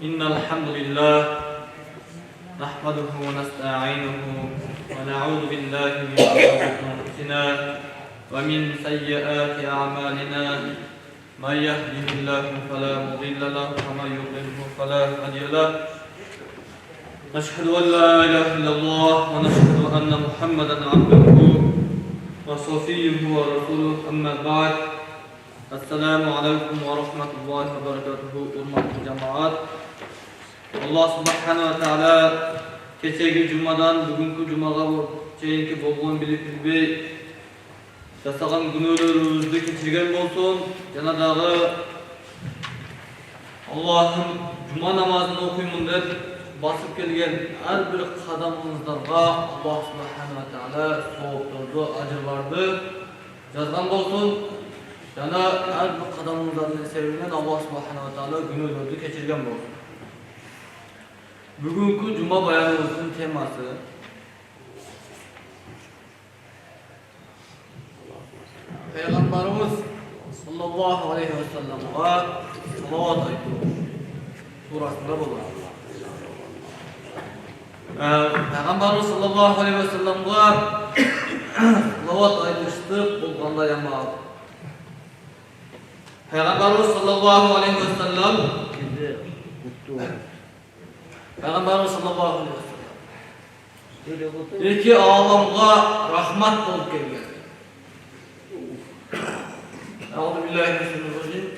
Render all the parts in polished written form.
إن الحمد لله نحمده ونستعينه ونعوذ بالله من شرور أنفسنا ومن سيئات أعمالنا من يهده الله فلا مضل له ومن يضلله فلا هادي له نشهد أن لا إله إلا الله ونشهد أن محمدا عبده وصفيه ورسوله أما بعد Assalamu alaikum wa rahmatullahi wa barakatuhu. Hurmatli cemaat. Allah subhanahu wa ta'ala keçegi cumadan bugünkü cumaga çeyinki bolğon bilip bilbey jasagan günölerimizni keçirgen bolsun. Jana dagı Allah'ın cuma namazını okuymun dep basıp kelgen her bir kadamımızdarga Allah subhanahu wa ta'ala sowaplardı, ajırlardı yazgan bolsun. Yana her bir kadamımızdan sebebinden Allah subhanahu wa ta'ala günölerimizni keçirgen bolsun. Bugünkü cuma bayanımızın teması Peygamberimiz sallallahu aleyhi ve sellem'e salavat ayetleri surasında bulunur. Peygamberimiz sallallahu aleyhi ve sellem'e salavat ayetleri bulganda yamağı. Peygamberimiz sallallahu aleyhi ve sellem Peygamberimiz sallallahu aleyhi ve sellem iki alamga rahmat bolup kelgen. Euzu billahi mineşşeytanirracim.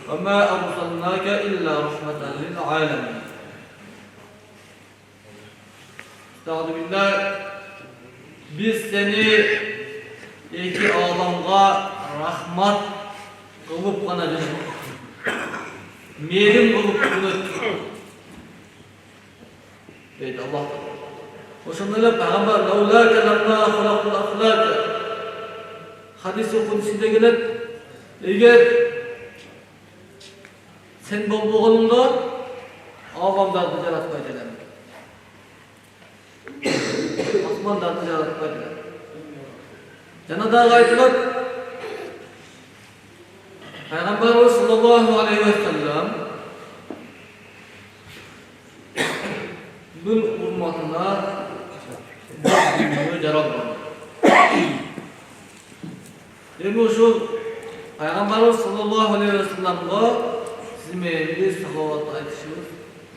Ve ma arsalnaka illa rahmeten lil alamin. Euzu billahi biz seni iki alamga rahmat kılıp kana cennet. Merim kılıp kılıp. Deydi Allah. Oşanlarla Peygamber "Laula kelamna halaqul aflak." Hadis-i kudusida gelir. Eğer sen bolboğununda avamlardı yaratmaydılar. Osmanlardı yaratmaydılar. Cenab-ı Hak ayetler Peygamberimiz sallallahu aleyhi ve sellem bunun hurmatına dünyayı yaratmadı. Demek şu Peygamberimiz sallallahu aleyhi ve sellem'e sizin salavat ayetişiniz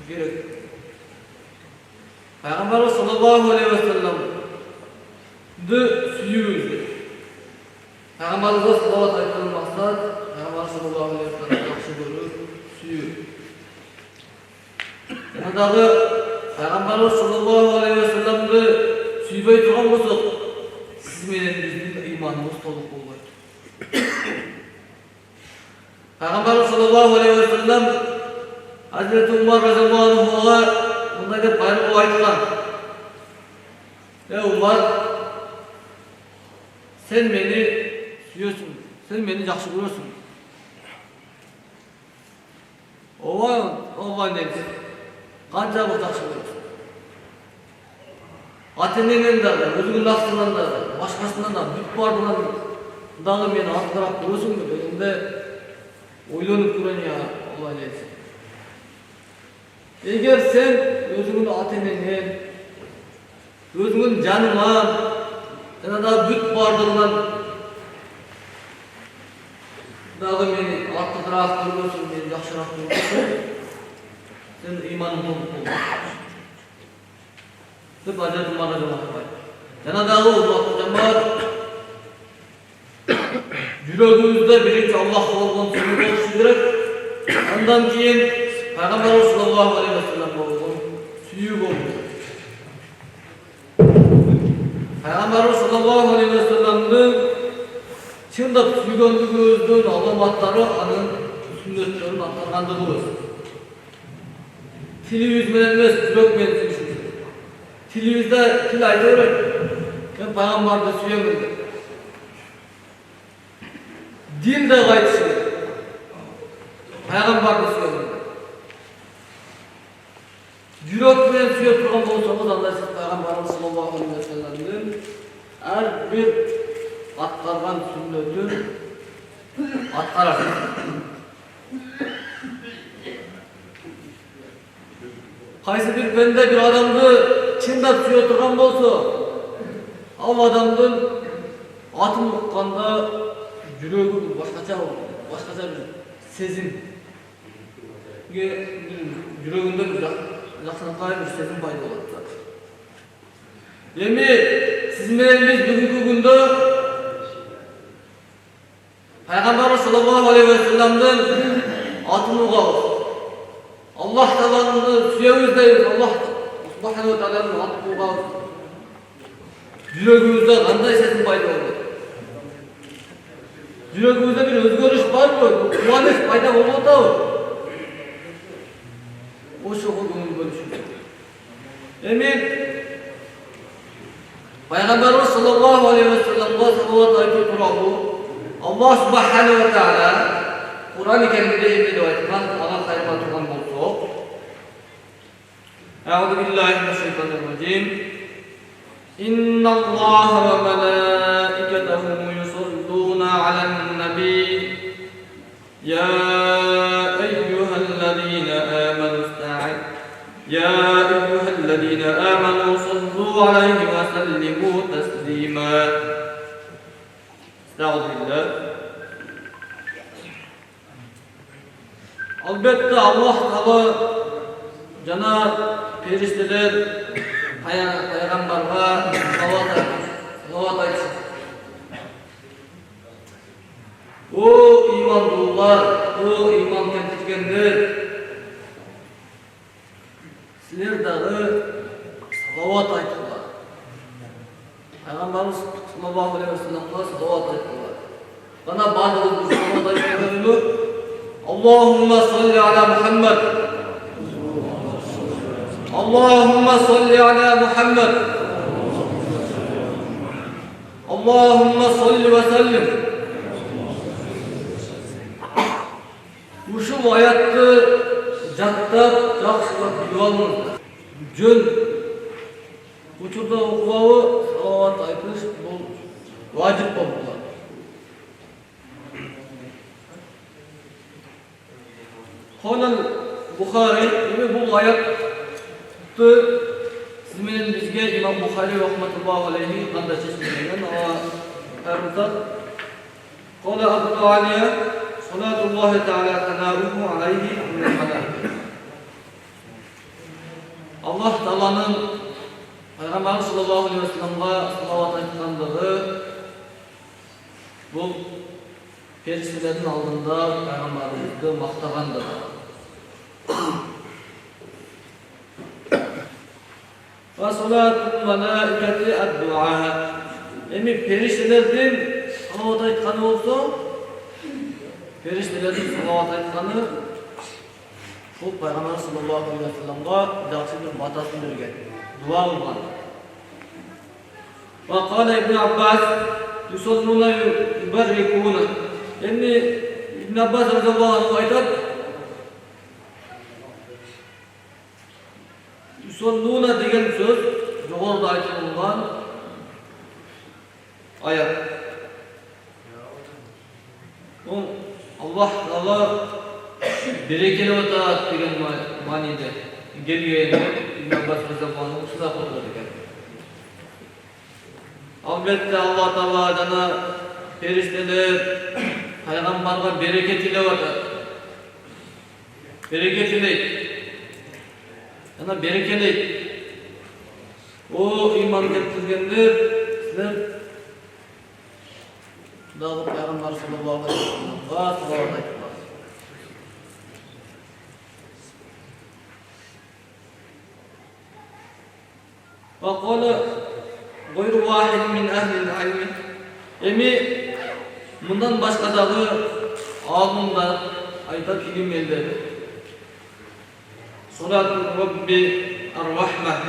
gerek. Peygamberimiz sallallahu aleyhi ve sellem de süyüzü. Peygamberimize salavat ayetinin maksat Peygamber sallallahu aleyhi ve sellem yakşı görür, süyü. Yanadağı Peygamberimiz sallallahu aleyhi ve sellem'de süyübey turan olsak siz menen bizim imanımız toluk olmayı. Peygamberimiz sallallahu aleyhi ve sellem Hazreti Umar radıyallahu anh'a bunday dep aytkan. Ey Umar, sen meni süyüyorsun, sen meni yakşı görüyorsun. Ova ne? Kanca bu yakşı görüyorsun. Atenden de, özünün lafından da, başkasından da, büt bardından dağı meni atlarap görüyorsun mu? Özünde oylanıp duran ya Allah neyse. Eğer sen özünün atenden, özünün canından, sana da büt bardından dağı meni atlarap görüyorsun, meni yakşırap görüyorsun. Sen imanın toluk olur. Tıp Hazreti Umar'a cemaat var. Cenab-ı Hak cemaat yüreğimizde birinci Allah olduğunu söylüyoruz gerek. Ondan keyin Peygamber sallallahu aleyhi ve sellem olduğunu süyük oldu. Peygamber sallallahu aleyhi ve sellem'in çında süygönlüğümüzün alamatları anın sünnetlerin aktargandığımız. Tili yüzmeden emas, yürek menen Tilimizde til ayda öğren. Ben Peygamber'de süyemedim. Din de gayet Peygamber'de süyemedim. Yürek bilen süyep turgan bolsanız Allah siz Peygamberimiz sallallahu aleyhi ve sellem'in her bir atkargan sünnetin atkarar. Qaysi bir bende bir adamdı çındap suya oturgan bolsa, al adamdın atın uqqanda жүрегі başkaça bir sezim. Жүрегінде bir жақсылыққа bir sezim пайда болады. Эми siz менен биз бүгүнкү күндө Пайгамбарыбыз саллаллаху алейхи ва салламдын атын угабыз. Аллах Тааланы сүйөбүз дейбиз. Аллах субханаху ва тааланын атын угабыз. Жүрөгүбүздө кандай сезим пайда болот? Жүрөгүбүздө bir өзгөрүш барбы? Кубаныч пайда болуп атабы? Ошого көңүл бөлүшүбүз. Эми Пайгамбарыбыз саллаллаху алейхи ва салламга салават айтып турабы. Allah subhanahu wa ta'ala Kur'an-ı Kerim'de emrediyor ayetken Allah kayboltuğun bolsa Euzu billahi mineşşeytanirracim İnna Allah ve melaiketehu yusalluna alen nebi Ya eyyühellezine amenu Ya eyyühellezine amenu sallu aleyhi ve sellimu teslima Estağfirullah. Albatta Allah Taala jana perişteler Peygamberga salavat aytсын. O imanlılar, o iman keltirgenler, sizler dağı salavat aytыңlar. Peygamberimiz sallallahu aleyhi ve sellem'e salavat ayttılar. Bana bağlı salavat ayttılar. Allahümme salli ala Muhammed. Allahümme salli ala Muhammed. Allahümme salli ve sellim. Uşu ayatты жаттап, жақсылап bilip alыңыздар. Жөн учурда окубабы салават айтыш бул важип болуп калат. Qolal Buxari bu ayatты siz menен bizge İmam Buxari rahmetullohi alayhi qanday chechmagan va aruzat Qala Abu Aliya salatullohi ta'ala tanaruhu alayhi min al-malaika. Allah Taala'nın Peygamber sallallahu aleyhi ve sellem'e salavat aytkanlığı bu periştelerin aldığında Peygamberimizi maqtagandır. Ve salatul malaikati ad-dua. Emi periştelerden salavat aytkanı olsa periştelerin salavat aytkanı bu Peygamber sallallahu aleyhi ve sellem'e yaxşı bir batasını bergen. Dua olgan. Ve qala İbn Abbas yusalluna yubarrikuna. Yani İbn Abbas radıyallahu anh aytadi yusalluna degan söz yuqorida aytilgan ayat. Allah Taala berekeli otat degan ma'noda kelgan İbn Abbas radıyallahu anh shunday qiladi ekan. Albatta Allah Taala jana perişteler Peygamberga bereket tilewatadi. Bereket tileydi. Jana berekeleydi. O iman keltirgenler sizler dağı Peygamber sallallahu aleyhi ve sellem'e salavat aytыңlar. Ve qala gayru vahid min ahlil ilmi. Emi bundan başkadağı alimler aytadi ilim elleri. Salatul Rabbi ar-Rahmah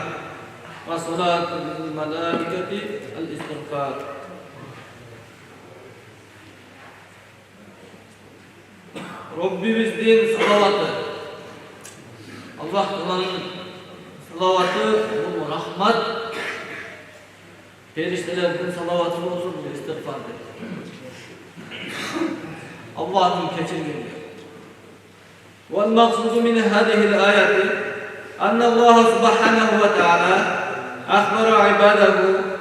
ve salatul malaikati al-istighfar. Rabbimizin salavatı. Allah Teala'nın salavatı bu rahmat. Periştelerden salavatı olsun bu istiğfardır. Allah'ın keçirgeni. Ve maksudu min hadihil ayeti أن الله سبحانه وتعالى أخبر عباده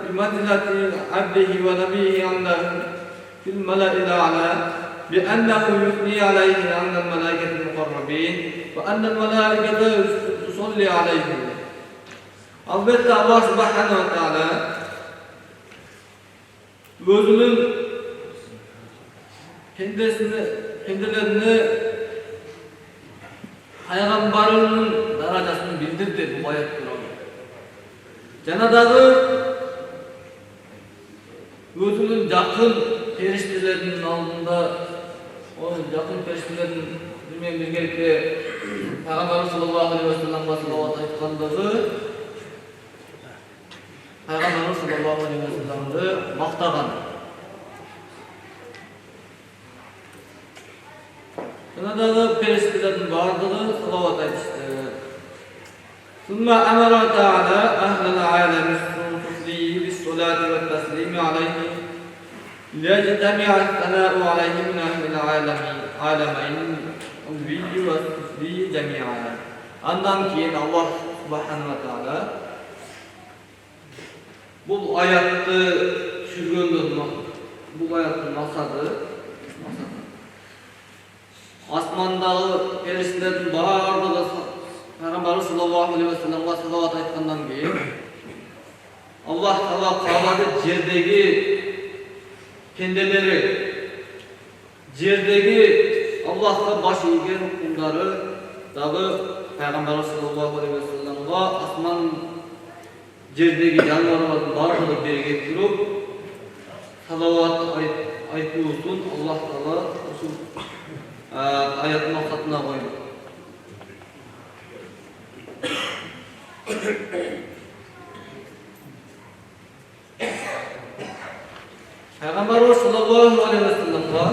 بمنزلة عبده ونبيه عنده في الملأ الأعلى بأنه يثني عليه عند الملائكة المقربين وأن الملائكة تصلي عليه. Albatta Allah subhanahu wa ta'ala özünün kendilerini Peygamberinin daracasını bildirdi bu ayet turалы. Janadağı özünün yakın periştelerinin aldığında o yakın periştelerin bilmeyen bir gerekli Peygamber sallallahu aleyhi ve sellem'e salavat aytkanlığı Peygamber sallallahu aleyhi ve sellem'de maqtagan. Janadağı periştelerin bardığı salavat aytıştı. Summa amara ta'ala ahlal alemi sufli bis salati ve teslimi aleyhi ليجتمع الثناء عليه من أهل العالمين العلوي والسفلي جميعا. Ondan keyin Allah subhanahu wa ta'ala bu ayatı düşürgöndür. Bu ayatın maksadı asmandağı periştelerin bardığı Peygamber sallallahu aleyhi ve sellem'e salavat aytkandan keyin Allah Taala Ka'ba'da yerdeki kendileri yerdeki Allah'a baş eğgen kulları dağı Peygamber sallallahu aleyhi ve sellem'e asman yerdeki canlıların barını beri getirip salavat aytıyorsun. Allah Taala usul ayatın maksadına koydu. Peygamber sallallahu aleyhi ve sellem'e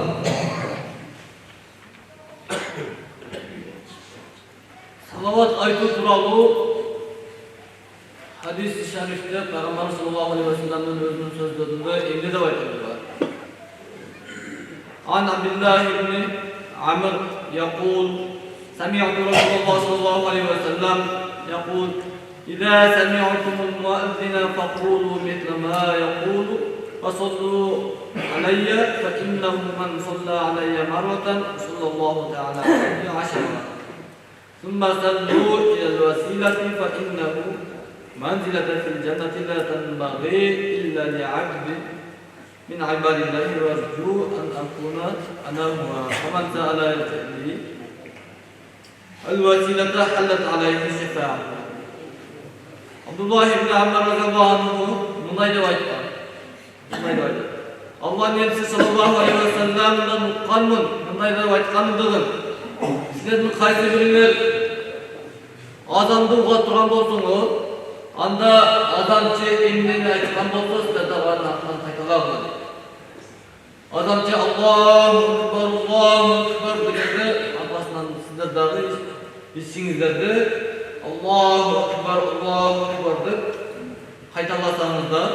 salavat aytı turalı hadis-i şerifte Peygamber sallallahu aleyhi ve sellem'in özünün sözlerinde endi de aytılıyor. An Abdullah ibn Amr yaqul sami'tu Rasulullah sallallahu aleyhi ve sellem yaqul İzâ semi'tumul muezzine faqulu misle ma yaqulu فصلوا علي فإنه من صلى علي مرة صلى الله تعالى عليه عشرة ثم صلوا إلى الوسيلة فإنه منزلة في الجنة لا تنبغي إلا لعبد من عباد الله وأرجو أن أكون أنا هو ومن سأل لي الوسيلة حلت عليه الشفاعة. Abdullah ibn Amr radıyallahu anhu bunaydı aytkan. Allah Nebisi sallallahu aleyhi ve sellem'den uqqanmın, bunday dep aytkandygyny. Sizlerden qayсы biriňer azandy uga turgan bolsaňyz, anda azançy emneni aytkan bolsa, sizler dagana aklan qaytaglar. Azançy Allahu akbar degende arkasından sizler dagı işiňizlerde Allahu akbar dep qaytalasaňızlar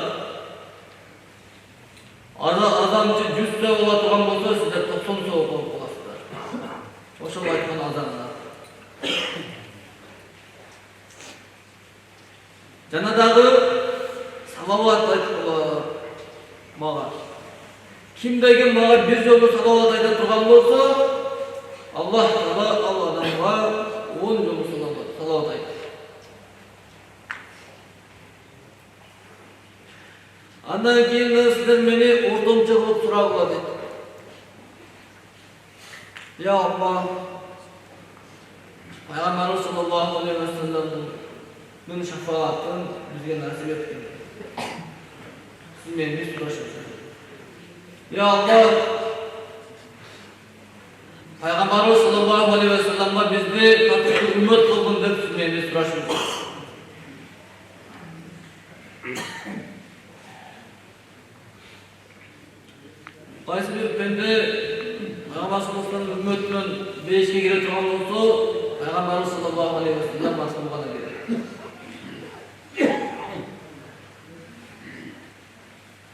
Azamçı 100 soğuk oturgan bolsa sizler 90 soğuk olup olasızlar. Oşul aytkan azamlar. Janadağı salavat ayttılar mağa. Kimdeki mağa bir jolu salavat ayta turgan bolsa Allah Taala al adamga 10 jolu salavat aytır. Andan keyin sizler meni ortamчы kılıp turagılar dedi. Ya Allah, Peygamber sallallahu aleyhi ve sellem'in şefaatini bizge nasip ettin. Siz meni suraşırsınız. Ya Allah, Peygamber sallallahu aleyhi ve sellem'e bizni tatlı ümmet kıldın dep siz meni suraşırsınız. Qaysı bir pende Peygamber sallallahu aleyhi ve sellem ümmetinin beşike gire turgan bolsa, Peygamber sallallahu aleyhi ve sellem başlamagana gerek.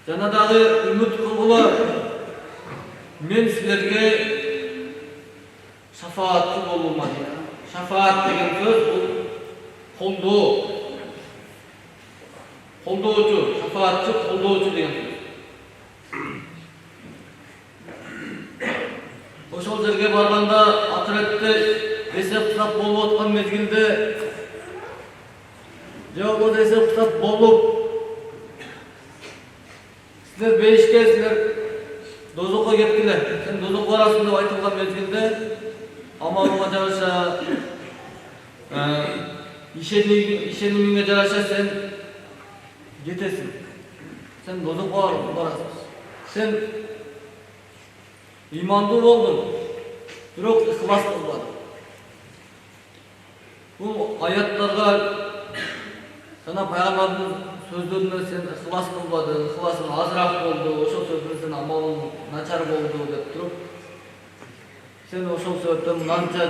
Janadağı ümmet kılgılar, men sizlerge şafaatçı bolma deydi. Şafaat degen söz bu қолдоочу, шафаатчы, қолдоочу деген сөз. Ошол жерге барганда акыретте эсеп-китап болуп аткан мезгилде же болбосо эсеп-китап болуп силер бейишке, силер дозокко кеткиле, сен дозокко барасың деп айтылган мезгилде амалыңа жараша, ишенимиңе жараша сен кетесиң. Сен дозокко барасың. Сен имандуу болдуң, бирок ихлас кылбадың. Бул аяттарга жана пайгамбардын сөздөрүнө сен ихлас кылбадың, ихласың азыраак болду, ошол сөзүнөн сен амалың начар болду деп туруп, сен ошол себептен мынанча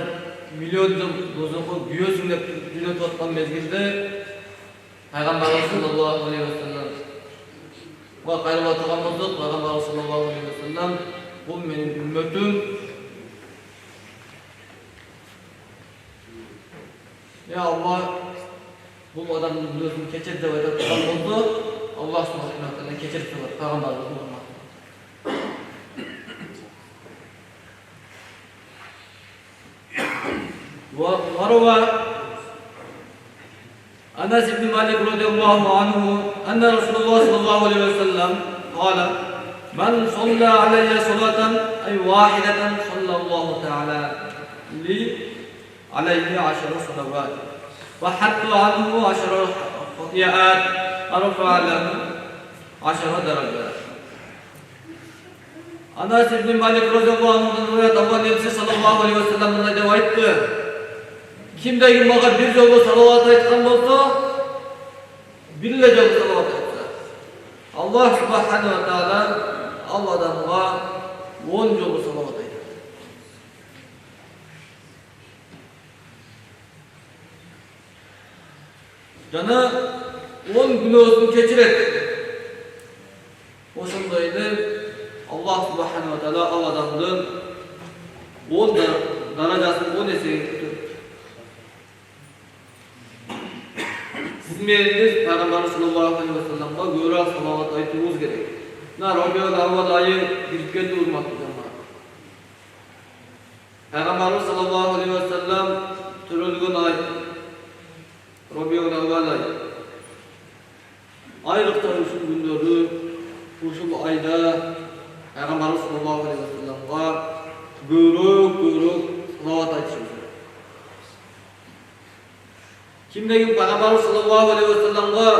миллион жыл дозокко күйөсүң деп үйрөтүп аткан мезгилде пайгамбарыбыз саллаллаху алейхи ва саллям кайрыла турган болсок, пайгамбарыбыз саллаллаху алейхи ва саллям бул менин үммөтүм, Аллах бул адамдын күнөөсүн кечир деп айтып турган болсо, Аллах субханаху ва таала кечирип турат пайгамбарыбыздын урматына. وروى أنس بن مالك رضي الله عنه أن رسول الله صلى الله عليه وسلم قال: من صلى علي صلاة أي واحدة صلى الله تعالى لي عليه 10 صلوات وحط عنه 10 خطيئات ورفع له 10 درجات. Anas ibn Malik radıyallahu anh'dan rivayet Allah Nebisi sallallahu aleyhi ve sellem buna devam etti. Kimdeki mağa bir jolu salavat aytkan bolsa, bille jolu salavat aytsa, Allah subhanahu wa ta'ala Allah'dan 10 jolu salavat aytadi. Jana 10 günahını keçiredi. Oşundaydı. Allah subhanahu wa ta'ala Allah'dan 10 darajasını 10 eseye tutuyor. Sizin yeriniz Peygamber sallallahu aleyhi ve sellem'e göre salavat aytımız gerek. Rabiul Avval ayı girip geldi uzmaktı cemaat. Peygamber sallallahu aleyhi ve sellem türülgün ay, Rabiul Avval ayı. Aylıkta usul günleri, usul ayda Peygamber sallallahu aleyhi ve sellem'e görük salavat aytışımız. Kimdeki Peygamber sallallahu aleyhi ve sellem'e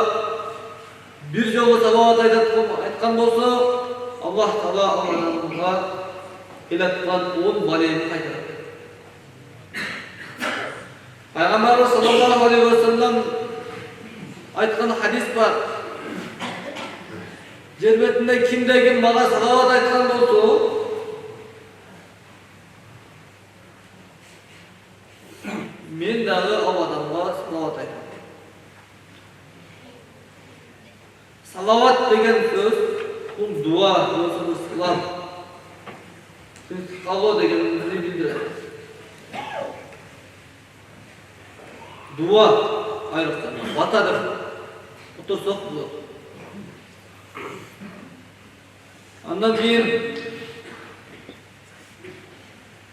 bir jolu salavat aytkan bolsa, Allah Taala Allah'ına keletkan 10 baleni kaytaradi. Peygamber sallallahu aleyhi ve sellem aytkan hadis var. Jer betinde kimdeki mağa salavat aytkan bolsa, men dagı o adamga salavat aytaman. Salavat degen söz bul dua, söz İslam. Kalo degenimizni bildiradi. Dua ayrıca vatadır. Otursak bulat. Andan keyin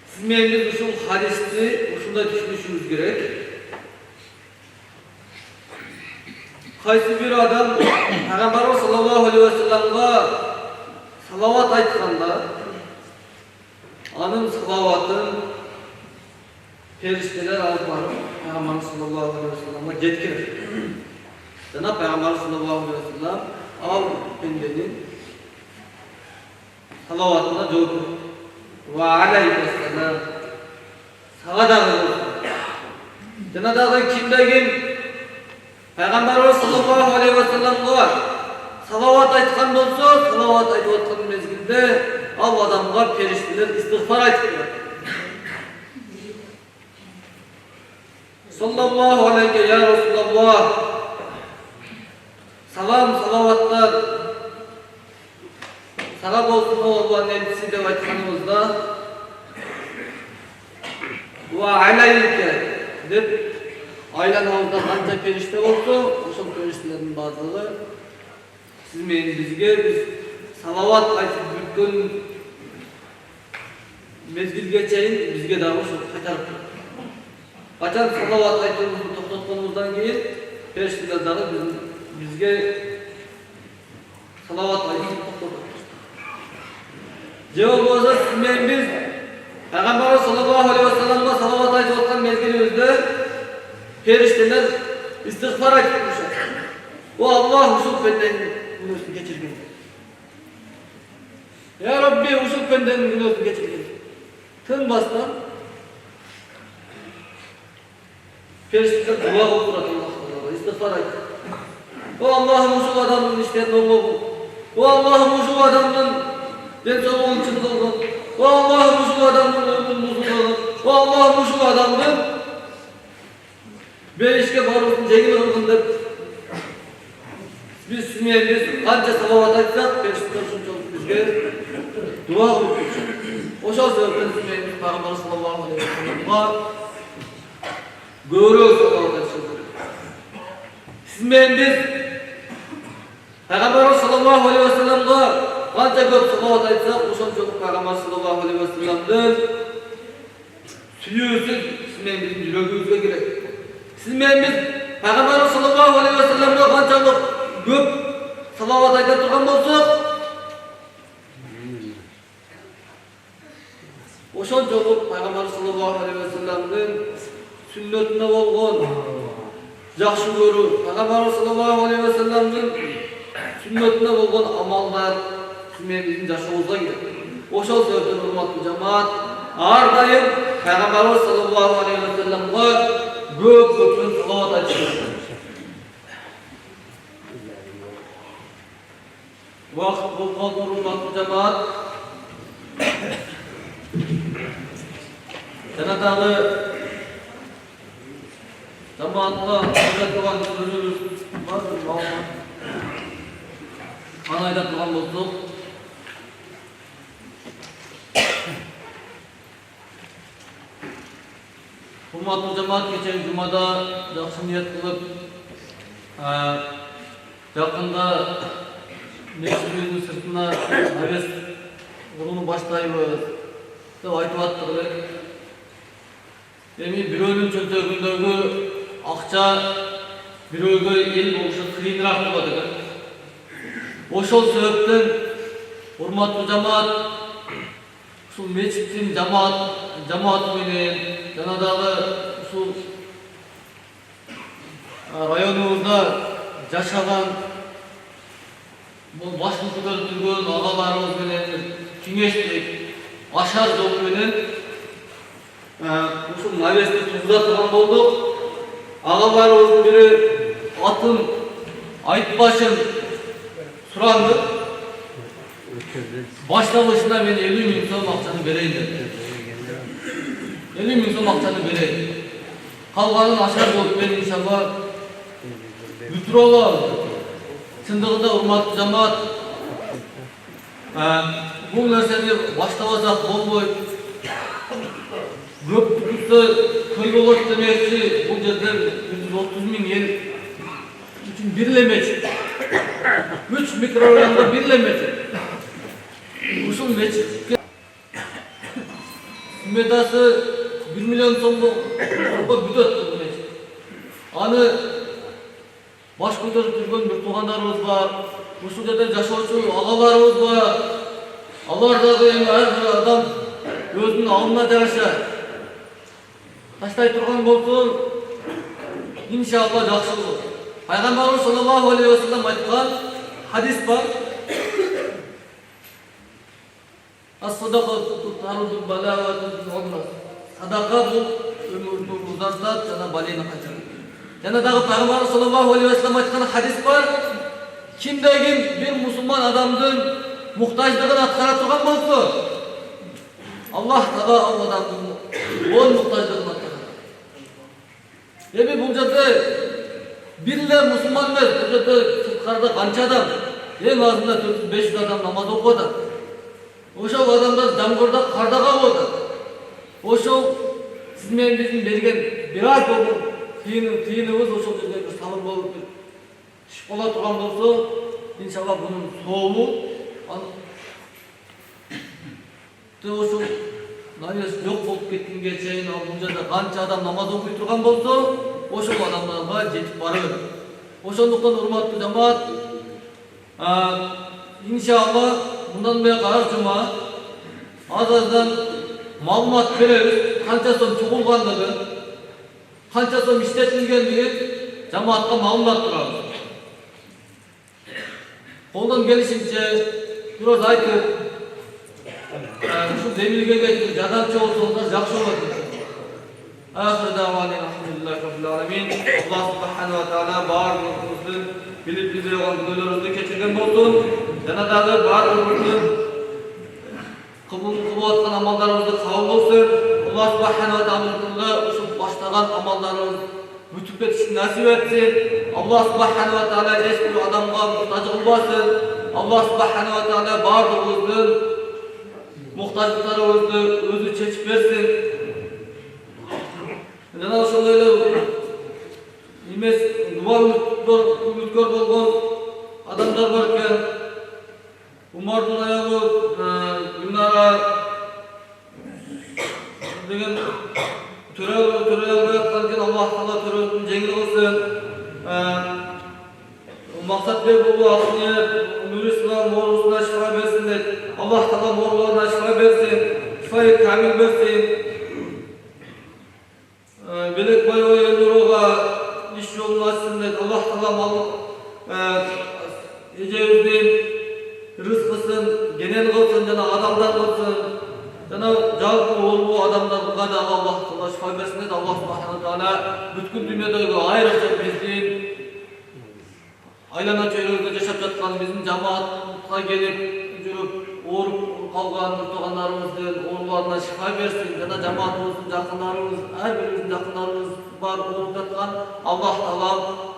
siz menimiz uşul hadisni uşunday düşünüşünüz gerek. Qaysi bir adam Peygamber sallallahu aleyhi ve sellem'e salavat aytkanda anın salavatın perişteler alıp barıp Peygamber sallallahu aleyhi ve sellem'e жеткирет. Jana Peygamber sallallahu aleyhi ve sellem al pendenin salavatına жооп берет. Ve aleyhisselam sağa dağı olsun. Jana dağı kimdegi Peygamber sallallahu aleyhi ve sellem'e salavat aytkan bolsa, salavat aytıp atkan mezgilde al adamga perişteler istiğfar aytıp beradi. Sallallahu aleyke ya Resulallah. Salam salavatlar sağa bolsun o Allah'ın elçisi dep aytkanımızda ve aleyke dep айланабызда канча периште болсо, ошол периштелердин баардыгы сиз менен бизге биз салават айтып бүткөн мезгилге чейин бизге дагы ошо кайтарып турат. Качан салават айтуубузду токтотконубуздан кийин периштелер дагы бизге салават айтып токтотот. Же болбосо сиз менен биз Пайгамбарыбыз саллаллаху алейхи ва салламга салават айтып аткан мезгилибизде периштелер истигфар айтып турушат. О Аллах, ушул пенденин күнөөсүн кечиргин. Я Rabbi, ушул пенденин күнөөсүн кечиргин. Тынбастан периштелер дуа кылып турат Аллахка, истигфар айтып. О Аллахым, ушул адамдын иштерин оңгогун. О Аллахым, ушул адамдын ден соолугун чын кылгын. O Allah'ım uşul adamın ömrünü uzun kılın. O Allah'ım uşul adamın berişke barusunu cegil kılgın dep biz sizmeyiz kanca salavat aytsak berişke şunçalık bizge dua kılıp tutacak. Oşal sebepten sizmeyiz Peygamber sallallahu aleyhi ve sellem'e göğürü salavat aytsak. Sizmeyiz Peygamber sallallahu aleyhi ve sellem'e kanca köp salavat aytsak, ошончолук Пайгамбар саллаллаху алейхи ва салламдын сүйүүсү сиз менен биздин жүрөгүбүзгө кирет. Сиз менен биз Пайгамбар саллаллаху алейхи ва салламга канчалык көп салават айта турган болсок, ошончолук Пайгамбар саллаллаху алейхи ва салламдын сүннөтүнө болгон жакшы көрүү, Пайгамбар саллаллаху алейхи ва салламдын сүннөтүнө болгон амалдар bizin жашообузга кирет. Ошол себептен урматтуу жамаат, ар дайым Пайгамбарыбыз саллаллаху алейхи ва салламга көп салават айтышыбыз керек. Вакыт болгон урматтуу жамаат, жана дагы жамаатка айта турган сөзүбүз бар. Аны айта турган болсок, урматтуу жамаат, кечеги жумада жакшы ниет кылып, жакында мешитибиздин сыртына навес курууну баштайбыз деп айтып аттык элек. Эми бирөөнүн чөнтөгүндөгү акча бирөөгө эл болушу кыйыныраак болот экен. Ошол себептен урматтуу жамаат, ушул мечиттин жамааты менен жана дагы ушул районубузда жашаган башын көтөрүлгөн агаларыбыз менен кеңештик ашар жолу менен ушул навести тузда турган болдук. Агаларыбыздын бири атын айтпашын суранды. Башталышында мен 50 000 сом акчаны берейин деп. 50 000 сом акчаны берейин. Калганын ашар болуп мен иншалла бүтүрө алам. Чындыгында урматтуу жамаат, бул нерсени баштабасак болбойт. Көп бүтүрсө той болот демекчи, бул жерде 130 000 ел үчүн бир эле мечит. 3 микрорайонда бир эле мечит. Ушул мечитке сметасы 1 миллион сомго бүтөт бул мечит. Аны баш көтөрүп жүргөн бир туугандарыбыз бар. Ушул жерде жашоочу агаларыбыз бар. Алар дагы эми ар бир адам өзүнүн алына жараша таштай турган болсо, иншалла жакшы болот. Пайгамбарыбыз саллаллаху алейхи ва саллам айткан хадис бар. Садака бул өмүрдү узартат жана балени качырат. Жана дагы Пайгамбарыбыз саллаллаху алейхи ва саллам айткан хадис бар. Кимде-ким бир мусулман адамдын муктаждыгын аткара турган болсо, Аллах Таала ал адамдын он муктаждыгын аткарат. Эми бул жерде бир эле мусулман эмес, бул жерде сырткарда канча адам, эң азында 400-500 адам намаз окуп атат. Ошол адамдар жамгырда карда калып атат. Ошол сиз менен биздин берген бир аз болгон тиініміз ошол жерде бир салым болуп түшүп кала турган болсо, иншалла бунун соолу ошол намаз жок болуп кеткенге чейин бул жерде канча адам намаз окуй турган болсо, ошол адамдарга жетип барат. Ошондуктан урматтуу жамаат, иншалла мындан буяка ар жума аздан маалымат беребиз, канча сом чогулгандыгын, канча сом иштетилгендигин жамаатка маалымат турабыз. Колдон келишинче бир аз айтып, ушул демилге кетип жардамчы болсоңуздар жакшы болот. Ахир давани алхамдулиллахи rabbil alamin. Alloh subhanahu va taala barligimizni bilib bilgan günlerimizni kechirgan bolsun. Jana dagы barligimizni kılып atkan amallarımızda kabul olsun. Allah subhanahu wa ta'ala uşul başlagan amallarımız bütüp etişini nasip etsin. Allah subhanahu wa ta'ala hiçbir adamga muhtaç olmasın. Allah subhanahu wa ta'ala barligimizin muhtaçlıklarımızı özü çeçip versin. Jana ошол эле эмес дуа үмүткөр болгон адамдар бар экен. Umardın ayağı Gülnara деген төрелге атқанken Allah Taala төрелдің жеңіл қылсын. Мақсат бек болу ақниет, Нұр Ислам оғлусына шифа берсін дейді. Allah Taala оғлуларына шифа берсін, шифа-и камил берсін. Белек бай елдіруға іш жолын açsın дейді. Allah Taala ежеуізден rızkısın, genel kılsın, jana adamlar kılsın, jana жалпы olgu adamlarga da Allah Taala şifa bersin dedi. Allah subhanahu taala bütün dünyadagi ayrıca bizdin aylana çöylerde yaşap жатқан bizim cemaatga gelip жүрүp ооруп калган туугандарыбыздын ооруларына şifa bersin. Jana cemaatыбыздын жакындарыбыз, ар бирибиздин жакындарыбыз бар ооруп жаткан Allah Taala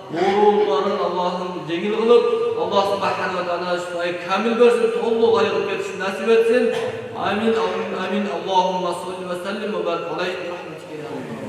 oğulların Allah'ın jеңил kılıp Allah subhanahu wa ta'ala şifayı kamil versin, tolluk ayıqıp ketişini nasip etsin. Amin, amin, amin. Allahumma salli ve sellim ve barik aleyhi ve rahmetike ya Allah.